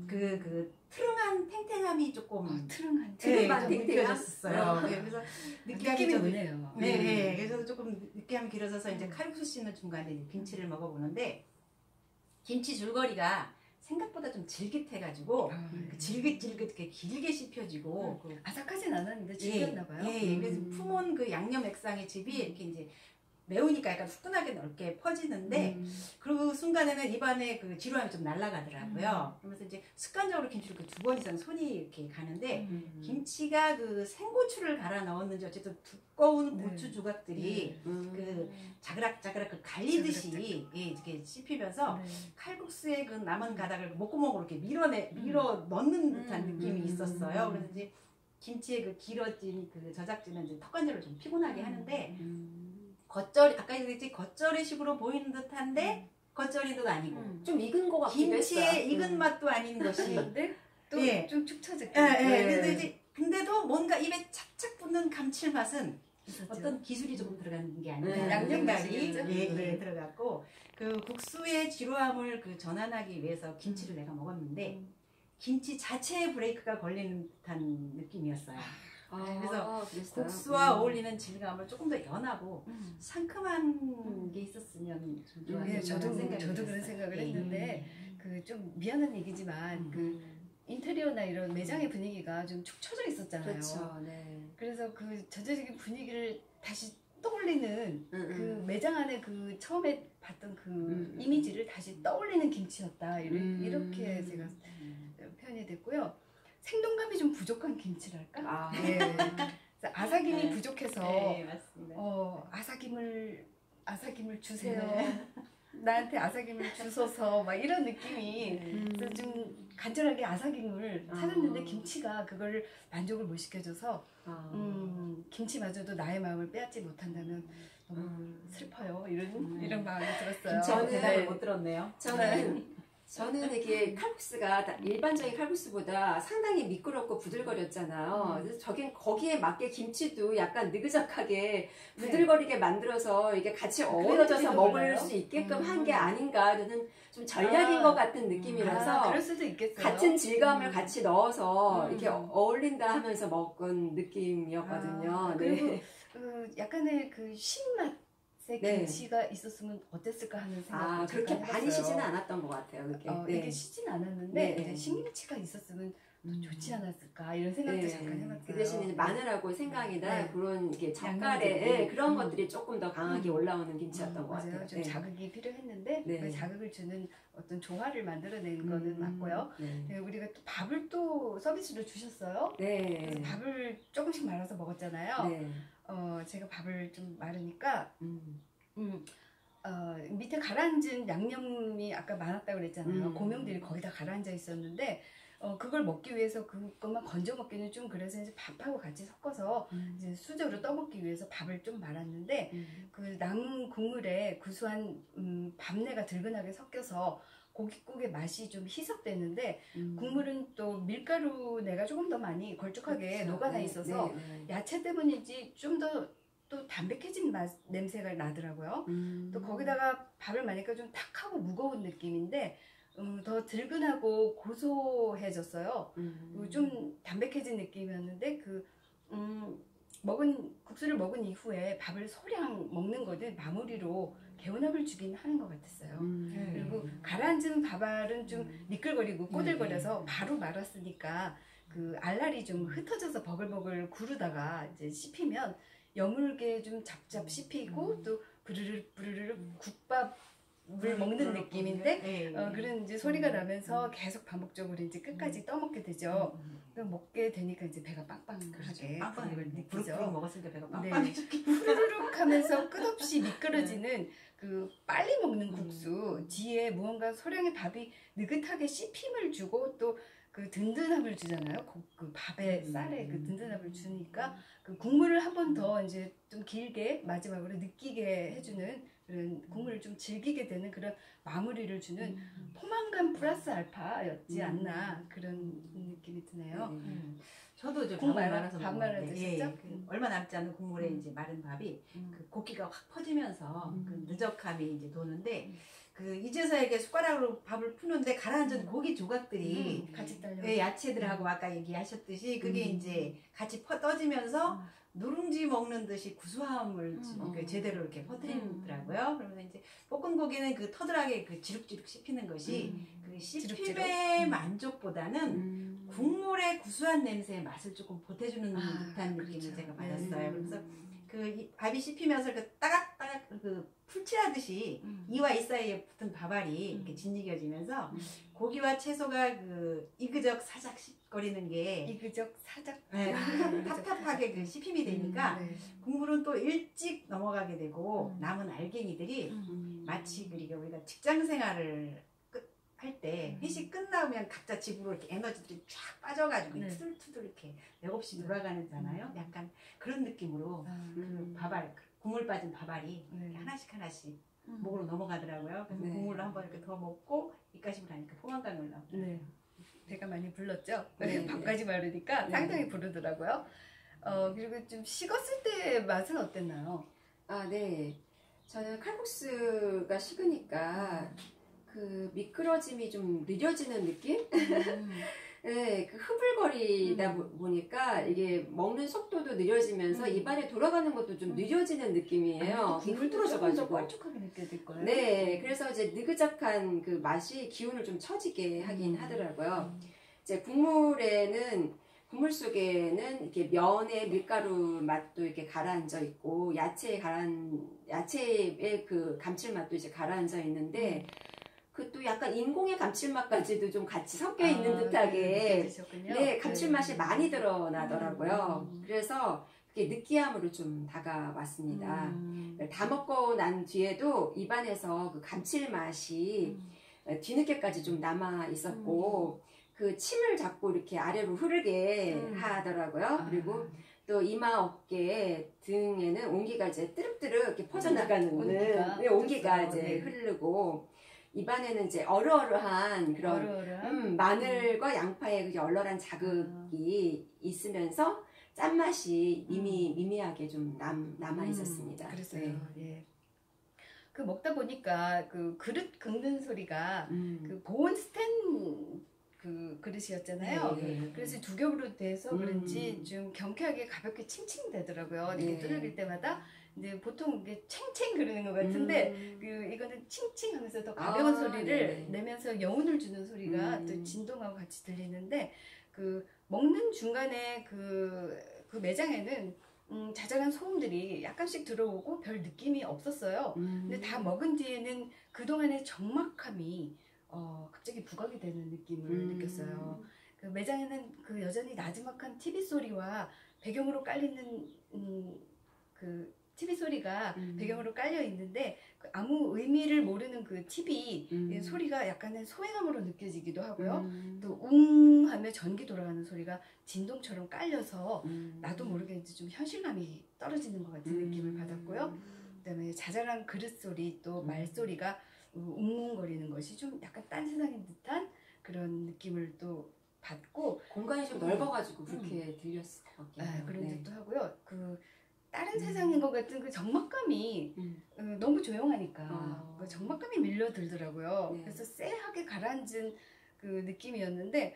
그 트릉한 탱탱함이 조금 트릉한 좀 느껴졌었어요. 그래서 느낌이 좀 오네요. 네, 그래서 조금 느끼함이 길어져서 이제 칼국수 씹는 중간에 이제 김치를 먹어보는데 김치 줄거리가 생각보다 좀 질깃해가지고 질깃질깃하게 길게 씹혀지고 아삭하진 않았는데 질겼나봐요. 그래서 품은 그 양념 액상의 즙이 이렇게 이제 매우니까 약간 후끈하게 넓게 퍼지는데 그 순간에는 입안에 그 지루함이 좀 날아가더라고요. 그러면서 이제 습관적으로 김치를 두 번 이상 손이 이렇게 가는데 김치가 그 생고추를 갈아 넣었는지 어쨌든 두꺼운 고추 조각들이 그 자그락자그락 그 갈리듯이 이렇게 씹히면서 칼국수의 그 남은 가닥을 목구멍으로 이렇게 밀어 넣는 듯한 느낌이 있었어요. 그래서 이제 김치의 그 길어진 그 저작지는 이제 턱관절을 좀 피곤하게 하는데 아까 얘기했지 겉절이식으로 보이는 듯한데 겉절이도 아니고 좀 익은 거 같기도 했어요. 김치의 익은 맛도 아닌 것이 근데 또 좀 축 처졌게. 근데도 뭔가 입에 착착 붙는 감칠맛은 어떤 기술이 조금 들어간 게 아닌가 양념 생각이 맛이겠죠? 들어갔고 그 국수의 지루함을 그 전환하기 위해서 김치를 내가 먹었는데 김치 자체에 브레이크가 걸리는 듯한 느낌이었어요. 그래서 국수와 어울리는 질감을 조금 더 연하고 상큼한 게 있었으면 좀 좋았겠다. 저도 그런 생각을 했는데 그 좀 미안한 얘기지만 그 인테리어나 이런 매장의 분위기가 좀 축 처져 있었잖아요. 그렇죠. 네. 그래서 그 전체적인 분위기를 다시 떠올리는 그 매장 안에 그 처음에 봤던 그 이미지를 다시 떠올리는 김치였다. 이렇게 제가 표현이 됐고요. 생동감이 좀 부족한 김치랄까? 아. 네. 그래서 아삭임이 부족해서 네, 맞습니다. 아삭임을 주세요. 나한테 아삭임을 주소서 막 이런 느낌이 그래서 좀 간절하게 아삭임을 찾았는데 김치가 그걸 만족을 못 시켜줘서 김치마저도 나의 마음을 빼앗지 못한다면 너무 슬퍼요. 이런 마음이 들었어요. 저는 대답을 네. 못 들었네요. 저는 이게 칼국수가 일반적인 칼국수보다 상당히 미끄럽고 부들거렸잖아요. 그래서 저긴 거기에 맞게 김치도 약간 느그적하게 부들거리게 만들어서 이게 같이 어우러져서 먹을 수 있게끔 한 게 아닌가. 저는 좀 전략인 것 같은 느낌이라서 그럴 수도 있겠어요. 같은 질감을 같이 넣어서 이렇게 어울린다 하면서 먹은 느낌이었거든요. 그리고 네. 약간의 그 신맛 김치가 있었으면 어땠을까 하는 생각을 그렇게 잠깐 많이 해봤어요. 쉬지는 않았던 것 같아요. 그게. 네. 이게 쉬진 않았는데 네. 이제 신김치가 있었으면 좋지 않았을까 이런 생각도 잠깐 해봤어요. 그 대신에 마늘하고 생강이나 네. 그런 이게 양념들이. 젓갈에 그런 것들이 조금 더 강하게 올라오는 김치였던 것 맞아요. 같아요. 좀 자극이 필요했는데 네. 그 자극을 주는 어떤 조화를 만들어낸 거는 맞고요. 네. 우리가 또 밥을 또 서비스로 주셨어요. 네. 그래서 밥을 조금씩 말아서 먹었잖아요. 네. 제가 밥을 좀 말으니까 밑에 가라앉은 양념이 아까 많았다고 그랬잖아요. 고명들이 거의 다 가라앉아 있었는데 그걸 먹기 위해서 그것만 건져 먹기는 좀 그래서 이제 밥하고 같이 섞어서 이제 수저로 떠먹기 위해서 밥을 좀 말았는데 그 남은 국물에 구수한 밥내가 들근하게 섞여서 고깃국의 맛이 좀 희석됐는데 국물은 또 밀가루내가 조금 더 많이 걸쭉하게 그렇죠. 녹아나 네, 있어서 네. 야채 때문인지 좀 더 또 담백해진 냄새가 나더라고요. 또 거기다가 밥을 마니까 좀 탁하고 무거운 느낌인데 더 들근하고 고소해졌어요. 좀 담백해진 느낌이었는데 국수를 먹은 이후에 밥을 소량 먹는 거는 마무리로 개운함을 주긴 하는 것 같았어요. 그리고 가라앉은 밥알은 좀 미끌거리고 꼬들거려서 바로 말았으니까 그 알알이 좀 흩어져서 버글버글 구르다가 이제 씹히면 여물게 좀 잡잡 씹히고 또 부르르 국밥을 먹는 느낌인데 그런 이제 소리가 나면서 계속 반복적으로 이제 끝까지 떠먹게 되죠. 먹게 되니까 이제 배가 빵빵하게 빵빵하게 그걸 느끼죠. 부룩부룩 먹었으니까 배가 네. 빵빵해졌기. 후루룩 하면서 끝없이 미끄러지는 그 빨리 먹는 국수 뒤에 무언가 소량의 밥이 느긋하게 씹힘을 주고 또 그 든든함을 주잖아요. 그 밥에 쌀에 그 든든함을 주니까 그 국물을 한 번 더 이제 좀 길게 마지막으로 느끼게 해주는 그런 국물을 좀 즐기게 되는 그런 ma무리를 주는 포만감 플러스 알파였지 않나 그런 느낌이 드네요. 저도 이제 국 밥을 말아- 말아서 밥 먹었는데, 말아 드셨죠? 얼마 남지 않은 국물에 이제 마른 밥이 그 고기가 확 퍼지면서 그 누적함이 이제 도는데 그 이제서에게 숟가락으로 밥을 푸는데 가라앉은 고기 조각들이 같이 딸려. 야채들하고 아까 얘기하셨듯이 그게 이제 같이 떠지면서 누룽지 먹는 듯이 구수함을 제대로 이렇게 퍼뜨리더라고요. 그러면서 이제 볶은 고기는 그 터들하게 그 지룩지룩 씹히는 것이 그 씹힘의 만족보다는 국물의 구수한 냄새의 맛을 조금 보태주는 듯한 느낌을 그렇죠. 제가 받았어요. 그래서 그 밥이 씹히면서 그 따각따각 그 풀칠하듯이 이와 이 사이에 붙은 밥알이 이렇게 진이겨지면서 고기와 채소가 그 이그적 사작 씹거리는 게 이그적 사작 탑탑하게 그 씹힘이 되니까 네. 국물은 또 일찍 넘어가게 되고 남은 알갱이들이 마치 우리가 직장 생활을 할 때 회식 끝나면 각자 집으로 이렇게 에너지들이 쫙 빠져가지고 네. 투들투들 이렇게 맥없이 돌아가는잖아요. 약간 그런 느낌으로 그 밥알 국물 빠진 밥알이 네. 하나씩 목으로 넘어가더라고요. 그래서 네. 국물을 한번 이렇게 더 먹고 입가심을 하니까 포만감이 올라오고. 네. 배가 많이 불렀죠. 네. 밥까지 마르니까 네. 상당히 부르더라고요. 그리고 좀 식었을 때 맛은 어땠나요? 네. 저는 칼국수가 식으니까 그 미끄러짐이 좀 느려지는 느낌? 네, 그 흐물거리다 보니까 이게 먹는 속도도 느려지면서 입안에 돌아가는 것도 좀 느려지는 느낌이에요. 국물도 뚫어져가지고. 조금 더 걸쭉하게 느껴질 거예요. 네, 그래서 이제 느그적한 그 맛이 기운을 좀 처지게 하긴 하더라고요. 이제 국물에는 국물 속에는 이렇게 면의 밀가루 맛도 이렇게 가라앉아 있고 야채의 그 감칠맛도 이제 가라앉아 있는데 그 또 약간 인공의 감칠맛까지도 좀 같이 섞여 있는 듯하게 네, 감칠맛이 많이 드러나더라고요. 그래서 그게 느끼함으로 좀 다가왔습니다. 다 먹고 난 뒤에도 입안에서 그 감칠맛이 뒤늦게까지 좀 남아 있었고 그 침을 자꾸 이렇게 아래로 흐르게 하더라고요. 그리고 또 이마, 어깨 등에는 온기가 이제 뜨릅뜨릅 이렇게 퍼져나가는 온기가 이제 흐르고 입안에는 이제 얼얼한 그런 마늘과 양파의 그 얼얼한 자극이 있으면서 짠맛이 미미하게 좀 남아 있었습니다. 그랬어요. 예. 그 먹다 보니까 그 그릇 긁는 소리가 그 보온 스텐 그 그릇이었잖아요. 그래서 두 겹으로 돼서 그런지 좀 경쾌하게 가볍게 칭칭대더라고요. 이렇게 뚫릴 때마다 이제 보통 이게 챙챙 그러는 것 같은데 그 이거는 칭칭하면서 더 가벼운 소리를 내면서 여운을 주는 소리가 또 진동하고 같이 들리는데 그 먹는 중간에 그 매장에는 자잘한 소음들이 약간씩 들어오고 별 느낌이 없었어요. 근데 다 먹은 뒤에는 그동안의 적막함이 갑자기 부각이 되는 느낌을 느꼈어요. 그 매장에는 그 여전히 나지막한 TV 소리와 배경으로 깔리는 그 TV 소리가 배경으로 깔려 있는데 그 아무 의미를 모르는 그 TV 소리가 약간은 소행함으로 느껴지기도 하고요. 또 하며 전기 돌아가는 소리가 진동처럼 깔려서 나도 모르게 이제 좀 현실감이 떨어지는 것 같은 느낌을 받았고요. 그다음에 자잘한 그릇 소리 또 말소리가 웅웅거리는 것이 좀 약간 딴 세상인 듯한 그런 느낌을 또 받고 공간이 좀 넓어가지고 그렇게 들렸을 것 같긴 해요. 그런 듯도 하고요. 그 다른 세상인 것 같은 그 적막감이 너무 조용하니까 그 적막감이 밀려들더라고요. 그래서 쎄하게 가라앉은 그 느낌이었는데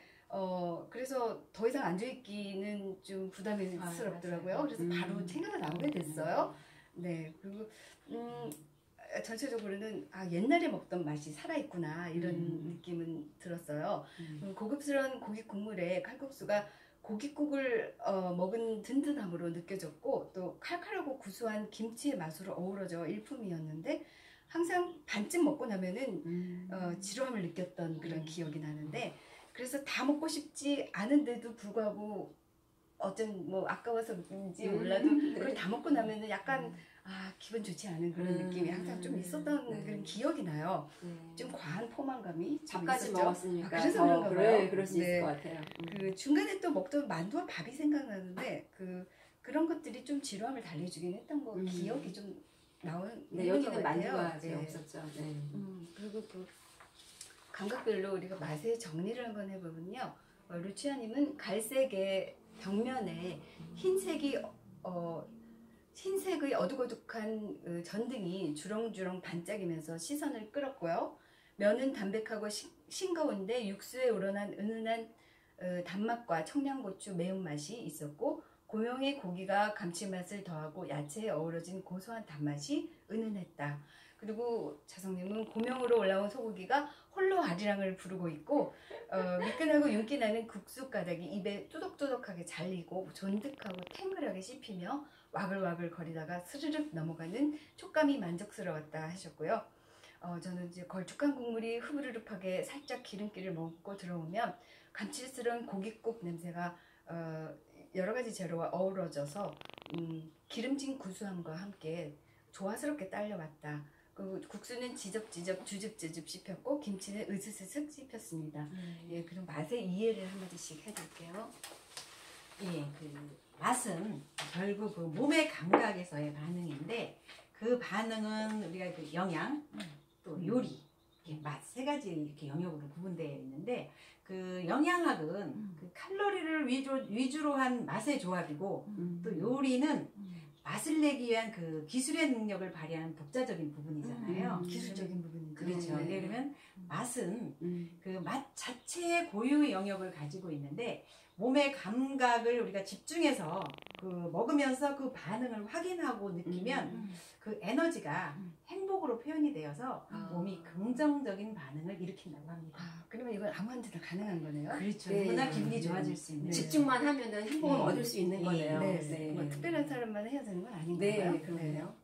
그래서 더 이상 앉아있기는 좀 부담스럽더라고요. 그래서 바로 챙겨서 나오게 됐어요. 네, 그리고 전체적으로는 옛날에 먹던 맛이 살아있구나 이런 느낌은 들었어요. 고급스러운 고기 국물에 칼국수가 고깃국을 먹은 든든함으로 느껴졌고 또 칼칼하고 구수한 김치의 맛으로 어우러져 일품이었는데 항상 반쯤 먹고 나면은 지루함을 느꼈던 그런 기억이 나는데 그래서 다 먹고 싶지 않은데도 불구하고 어쩐 뭐 아까워서인지 몰라도 그걸 다 먹고 나면은 약간 기분 좋지 않은 그런 느낌이 항상 좀 있었던 그런 기억이 나요. 좀 과한 포만감이 밥까지 먹었으니까 그래서 그런가 봐요. 그럴 수 있을 것 같아요. 그 중간에 또 먹던 만두와 밥이 생각나는데 그런 것들이 좀 지루함을 달래주긴 했던 거 기억이 좀 나오는 여기는 만두가 없었죠. 그리고 그 감각별로 우리가 맛의 정리를 한번 해보면요. 루치아님은 갈색의 벽면에 흰색의 어둑어둑한 전등이 주렁주렁 반짝이면서 시선을 끌었고요. 면은 담백하고 싱거운데 육수에 우러난 은은한 단맛과 청양고추 매운맛이 있었고 고명의 고기가 감칠맛을 더하고 야채에 어우러진 고소한 단맛이 은은했다. 그리고 자성님은 고명으로 올라온 소고기가 홀로 아리랑을 부르고 있고 미끈하고 윤기 나는 국수 가닥이 입에 뚜덕뚜덕하게 잘리고 존득하고 탱글하게 씹히며 와글와글 거리다가 스르륵 넘어가는 촉감이 만족스러웠다 하셨고요. 저는 이제 걸쭉한 국물이 흐르륵하게 살짝 기름기를 먹고 들어오면 감칠스러운 고깃국 냄새가 여러 가지 재료와 어우러져서 기름진 구수함과 함께 조화스럽게 딸려왔다. 그 국수는 지접지접 주즙주즙 씹혔고 김치는 으스스슥 씹혔습니다. 예, 그럼 맛의 이해를 한마디씩 해볼게요. 예, 그 맛은 결국 그 몸의 감각에서의 반응인데 그 반응은 우리가 그 영양 또 요리 맛 세 가지 이렇게 영역으로 구분되어 있는데 그 영양학은 그 칼로리를 위주로 한 맛의 조합이고 또 요리는 맛을 내기 위한 그 기술의 능력을 발휘하는 독자적인 부분이잖아요. 기술적인 부분이죠. 그렇죠. 그러면 맛은 그 맛 자체의 고유의 영역을 가지고 있는데 몸의 감각을 우리가 집중해서 그 먹으면서 그 반응을 확인하고 느끼면 그 에너지가 행복으로 표현이 되어서 몸이 긍정적인 반응을 일으킨다고 합니다. 그러면 이건 아무한테나 가능한 거네요? 그렇죠. 네. 누구나 기분이 좋아질 수 있는. 집중만 하면은 행복을 네. 얻을 수 있는 거네요. 네. 뭐 특별한 사람만 해야 되는 건 아닌 네, 건가요? 그러네요.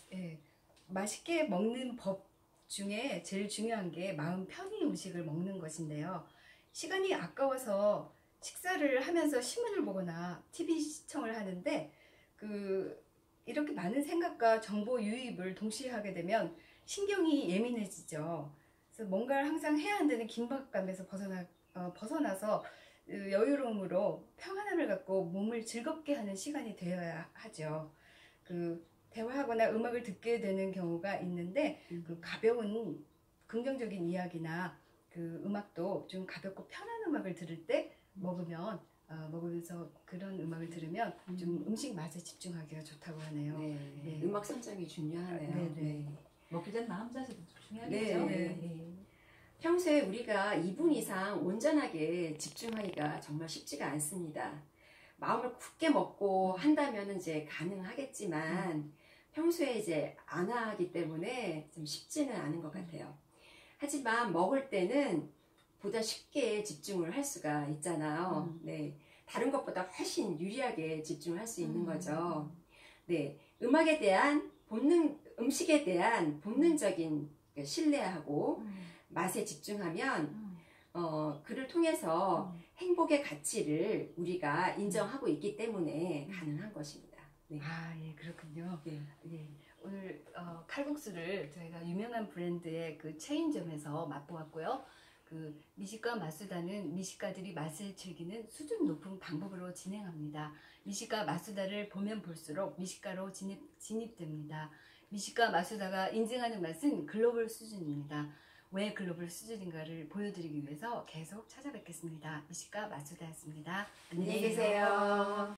네. 맛있게 먹는 법 중에 제일 중요한 게 마음 편히 음식을 먹는 것인데요. 시간이 아까워서 식사를 하면서 신문을 보거나 TV 시청을 하는데 이렇게 많은 생각과 정보 유입을 동시에 하게 되면 신경이 예민해지죠. 그래서 뭔가를 항상 해야 한다는 긴박감에서 벗어나서 여유로움으로 평안함을 갖고 몸을 즐겁게 하는 시간이 되어야 하죠. 대화하거나 음악을 듣게 되는 경우가 있는데 가벼운 긍정적인 이야기나 음악도 좀 가볍고 편한 음악을 들을 때 먹으면서 그런 음악을 들으면 좀 음식 맛에 집중하기가 좋다고 하네요. 네. 음악 선정이 중요하네요. 네. 먹기 전 마음 자세도 중요하겠죠. 네. 평소에 우리가 2분 이상 온전하게 집중하기가 정말 쉽지가 않습니다. 마음을 굳게 먹고 한다면 이제 가능하겠지만 평소에 이제 안 하기 때문에 좀 쉽지는 않은 것 같아요. 하지만 먹을 때는 보다 쉽게 집중을 할 수가 있잖아요. 네. 다른 것보다 훨씬 유리하게 집중을 할 수 있는 거죠. 네. 음식에 대한 본능적인 신뢰하고 맛에 집중하면 그를 통해서 행복의 가치를 우리가 인정하고 있기 때문에 가능한 것입니다. 네. 예, 그렇군요. 네. 오늘 칼국수를 저희가 유명한 브랜드의 체인점에서 맛보았고요. 미식가 맛수다는 미식가들이 맛을 즐기는 수준 높은 방법으로 진행합니다. 미식가 맛수다를 보면 볼수록 미식가로 진입됩니다. 미식가 맛수다가 인증하는 맛은 글로벌 수준입니다. 왜 글로벌 수준인가를 보여드리기 위해서 계속 찾아뵙겠습니다. 미식가 맛수다였습니다. 안녕히 계세요.